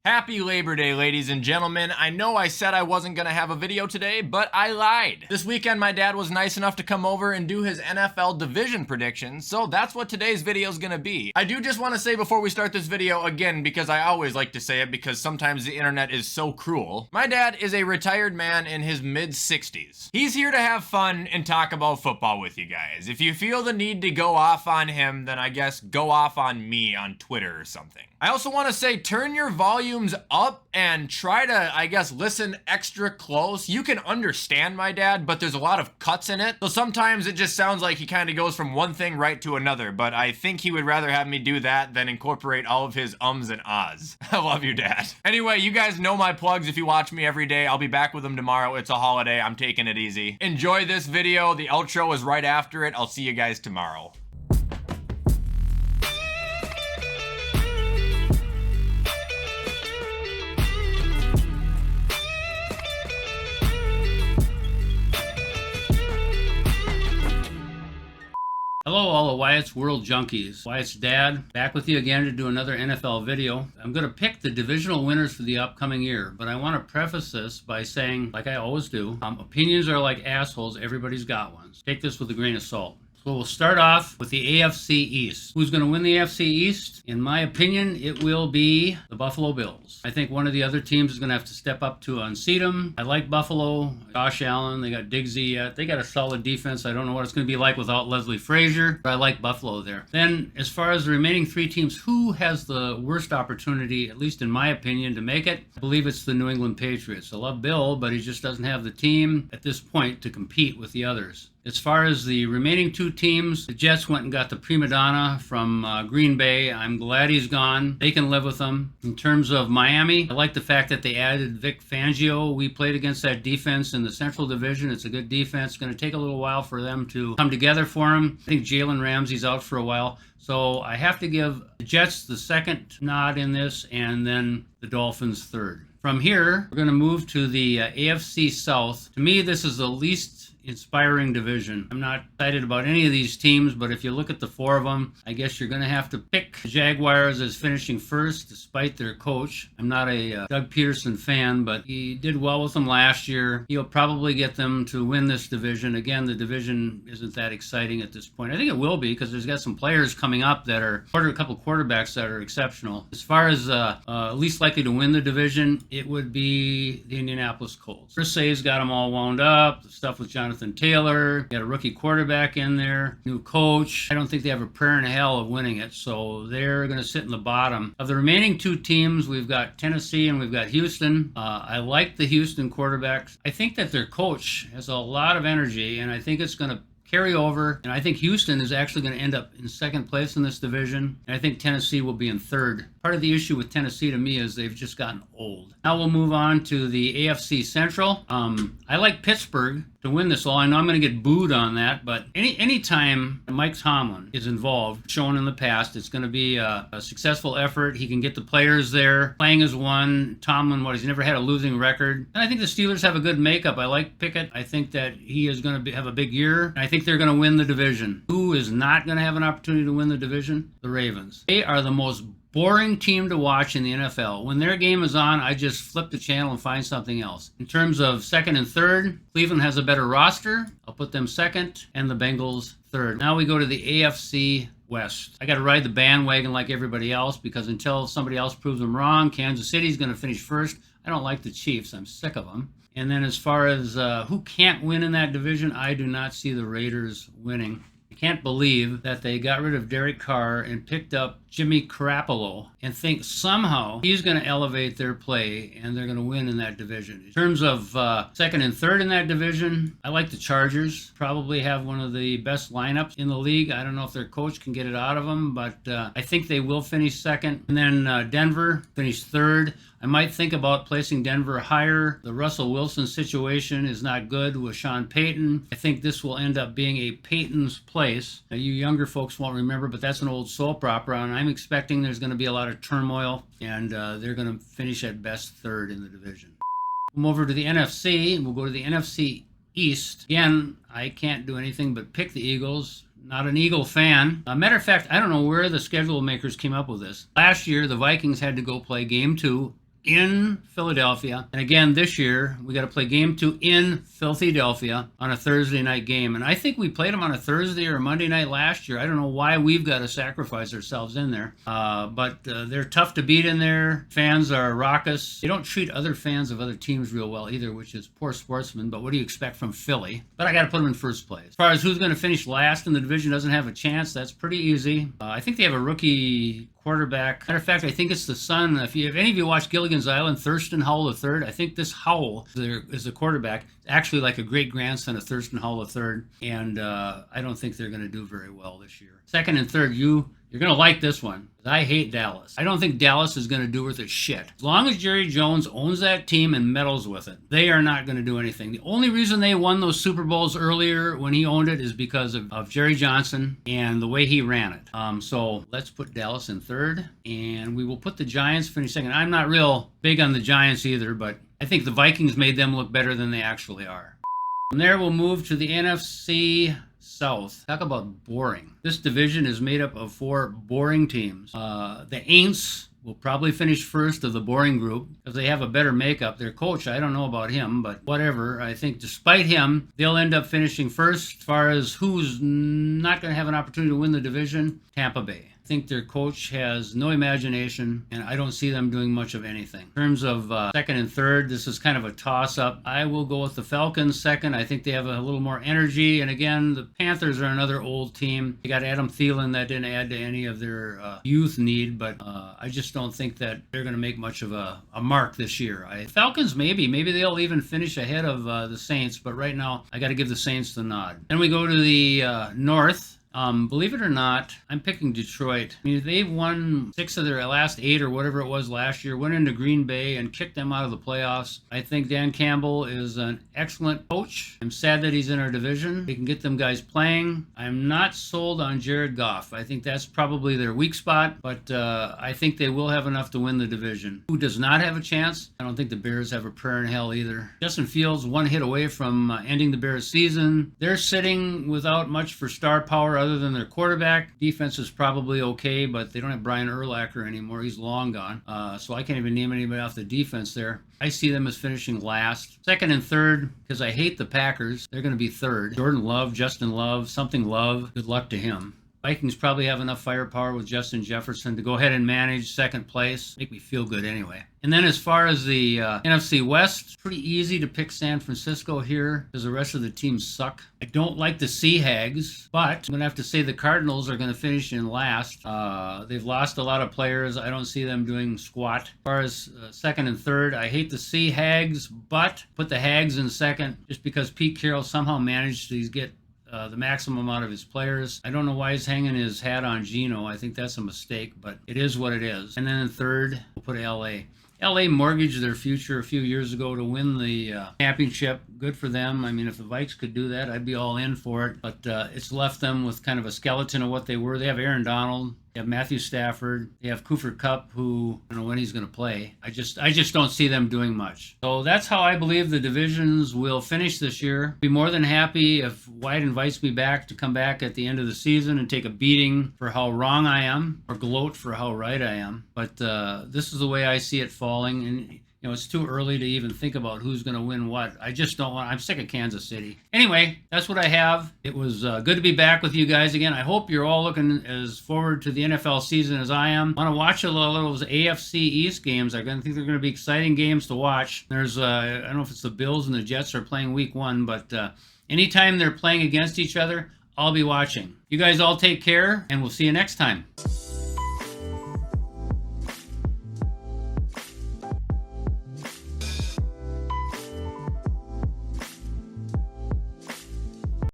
Happy Labor Day, ladies and gentlemen. I know I said I wasn't gonna have a video today, but I lied. This weekend, my dad was nice enough to come over and do his NFL division predictions, so that's what today's video is gonna be. I do just want to say before we start this video, again, because I always like to say it because sometimes the internet is so cruel, my dad is a retired man in his mid-60s. He's here to have fun and talk about football with you guys. If you feel the need to go off on him, then I guess go off on me on Twitter or something. I also want to say turn your volumes up and try to, I guess, listen extra close. You can understand my dad, but there's a lot of cuts in it. So sometimes it just sounds like he kind of goes from one thing right to another, but I think he would rather have me do that than incorporate all of his ums and ahs. I love you, Dad. Anyway, you guys know my plugs if you watch me every day. I'll be back with them tomorrow. It's a holiday. I'm taking it easy. Enjoy this video. The outro is right after it. I'll see you guys tomorrow. Hello all the Wyatt's World junkies. Wyatt's dad, back with you again to do another NFL video. I'm going to pick the divisional winners for the upcoming year, but I want to preface this by saying, like I always do, opinions are like assholes, everybody's got ones. Take this with a grain of salt. So we'll start off with the AFC East. Who's going to win the AFC East? In my opinion, it will be the Buffalo Bills. I think one of the other teams is going to have to step up to unseat them. I like Buffalo. Josh Allen, they got Diggsy. They got a solid defense. I don't know what it's going to be like without Leslie Frazier, but I like Buffalo there. Then, as far as the remaining three teams, who has the worst opportunity, at least in my opinion, to make it? I believe it's the New England Patriots. I love Bill, but he just doesn't have the team at this point to compete with the others. As far as the remaining two teams, the Jets went and got the prima donna from Green Bay. I'm glad he's gone. They can live with him. In terms of Miami, I like the fact that they added Vic Fangio. We played against that defense in the Central Division. It's a good defense. It's going to take a little while for them to come together for him. I think Jalen Ramsey's out for a while. So I have to give the Jets the second nod in this, and then the Dolphins third. From here, we're going to move to the AFC South. To me, this is the least inspiring division. I'm not excited about any of these teams, but if you look at the four of them, I guess you're going to have to pick the Jaguars as finishing first despite their coach. I'm not a Doug Peterson fan, but he did well with them last year. He'll probably get them to win this division. Again, the division isn't that exciting at this point. I think it will be because there's got some players coming up that are, a couple quarterbacks that are exceptional. As far as least likely to win the division, it would be the Indianapolis Colts. Irsay's got them all wound up. The stuff with Jonathan Taylor, got a rookie quarterback in there, new coach. I don't think they have a prayer in hell of winning it, so they're going to sit in the bottom. Of the remaining two teams, we've got Tennessee and we've got Houston. I like the Houston quarterbacks. I think that their coach has a lot of energy, and I think it's going to carry over, and I think Houston is actually going to end up in second place in this division, and I think Tennessee will be in third. Part of the issue with Tennessee to me is they've just gotten old. Now we'll move on to the AFC Central. I like Pittsburgh to win this all. I know I'm going to get booed on that, but anytime Mike Tomlin is involved, shown in the past, it's going to be a successful effort. He can get the players there. Playing as one. Tomlin, he's never had a losing record. And I think the Steelers have a good makeup. I like Pickett. I think that he is going to have a big year. And I think they're going to win the division. Who is not going to have an opportunity to win the division? The Ravens. They are the most boring team to watch in the NFL. When their game is on, I just flip the channel and find something else. In terms of second and third, Cleveland has a better roster. I'll put them second, and the Bengals third. Now we go to the AFC West. I got to ride the bandwagon like everybody else because until somebody else proves them wrong, Kansas City's going to finish first. I don't like the Chiefs. I'm sick of them. And then as far as who can't win in that division, I do not see the Raiders winning. I can't believe that they got rid of Derek Carr and picked up Jimmy Garoppolo and think somehow he's going to elevate their play and they're going to win in that division. In terms of second and third in that division, I like the Chargers. Probably have one of the best lineups in the league. I don't know if their coach can get it out of them, but I think they will finish second. And then Denver finished third. I might think about placing Denver higher. The Russell Wilson situation is not good with Sean Payton. I think this will end up being a Payton's place. Now, you younger folks won't remember, but that's an old soap opera, and I'm expecting there's going to be a lot of turmoil, and they're going to finish at best third in the division. We'll move over to the NFC. We'll go to the NFC East. Again, I can't do anything but pick the Eagles. Not an Eagle fan. Matter of fact, I don't know where the schedule makers came up with this. Last year, the Vikings had to go play game 2 in Philadelphia. And again, this year, we got to play game 2 in Philadelphia on a Thursday night game. And I think we played them on a Thursday or a Monday night last year. I don't know why we've got to sacrifice ourselves in there. But they're tough to beat in there. Fans are raucous. They don't treat other fans of other teams real well either, which is poor sportsmen. But what do you expect from Philly? But I got to put them in first place. As far as who's going to finish last in the division doesn't have a chance, that's pretty easy. I think they have a rookie quarterback. Matter of fact, I think it's the son. If any of you watch Gilligan's Island, Thurston Howell III, I think this Howell is the quarterback. Actually, like a great grandson of Thurston Howell III, and I don't think they're going to do very well this year. Second and third, you're going to like this one. I hate Dallas. I don't think Dallas is going to do worth a shit. As long as Jerry Jones owns that team and meddles with it, they are not going to do anything. The only reason they won those Super Bowls earlier when he owned it is because of Jerry Johnson and the way he ran it. So let's put Dallas in third, and we will put the Giants finish second. I'm not real big on the Giants either, but I think the Vikings made them look better than they actually are. From there, we'll move to the NFC South. Talk about boring. This division is made up of 4 boring teams. The Aints will probably finish first of the boring group because they have a better makeup. Their coach, I don't know about him, but whatever. I think despite him, they'll end up finishing first. As far as who's not going to have an opportunity to win the division, Tampa Bay. I think their coach has no imagination, and I don't see them doing much of anything. In terms of second and third, this is kind of a toss-up. I will go with the Falcons second. I think they have a little more energy, and again, the Panthers are another old team. They got Adam Thielen that didn't add to any of their youth need, but I just don't think that they're going to make much of a mark this year. Falcons, maybe they'll even finish ahead of the Saints, but right now, I got to give the Saints the nod. Then we go to the North. Believe it or not, I'm picking Detroit. I mean, they've won 6 of their last 8 or whatever it was last year, went into Green Bay and kicked them out of the playoffs. I think Dan Campbell is an excellent coach. I'm sad that he's in our division. He can get them guys playing. I'm not sold on Jared Goff. I think that's probably their weak spot, but I think they will have enough to win the division. Who does not have a chance? I don't think the Bears have a prayer in hell either. Justin Fields 1 hit away from ending the Bears season. They're sitting without much for star power other than their quarterback. Defense is probably okay, but they don't have Brian Urlacher anymore. He's long gone. So I can't even name anybody off the defense there. I see them as finishing last. Second and third, because I hate the Packers, they're going to be third. Jordan Love, Justin Love, something Love. Good luck to him. Vikings probably have enough firepower with Justin Jefferson to go ahead and manage second place. Make me feel good anyway. And then as far as the NFC West, it's pretty easy to pick San Francisco here because the rest of the teams suck. I don't like the Sea Hags, but I'm going to have to say the Cardinals are going to finish in last. They've lost a lot of players. I don't see them doing squat. As far as second and third, I hate the Sea Hags, but put the Hags in second just because Pete Carroll somehow managed to get the maximum out of his players. I don't know why he's hanging his hat on Geno. I think that's a mistake, but it is what it is. And then in third, we'll put LA. LA mortgaged their future a few years ago to win the championship. Good for them. I mean, if the Vikes could do that, I'd be all in for it. But it's left them with kind of a skeleton of what they were. They have Aaron Donald. They have Matthew Stafford. They have Cooper Kupp, who I don't know when he's going to play. I just don't see them doing much. So that's how I believe the divisions will finish this year. Be more than happy if Wyatt invites me back to come back at the end of the season and take a beating for how wrong I am, or gloat for how right I am. But this is the way I see it falling. And you know, it's too early to even think about who's going to win what. I just don't want. I'm sick of Kansas City. Anyway, that's what I have. It was good to be back with you guys again. I hope you're all looking as forward to the NFL season as I am. I want to watch a lot of those AFC East games. I think they're going to be exciting games to watch. There's I don't know if it's the Bills and the Jets are playing week 1, but anytime they're playing against each other, I'll be watching. You guys all take care, and we'll see you next time.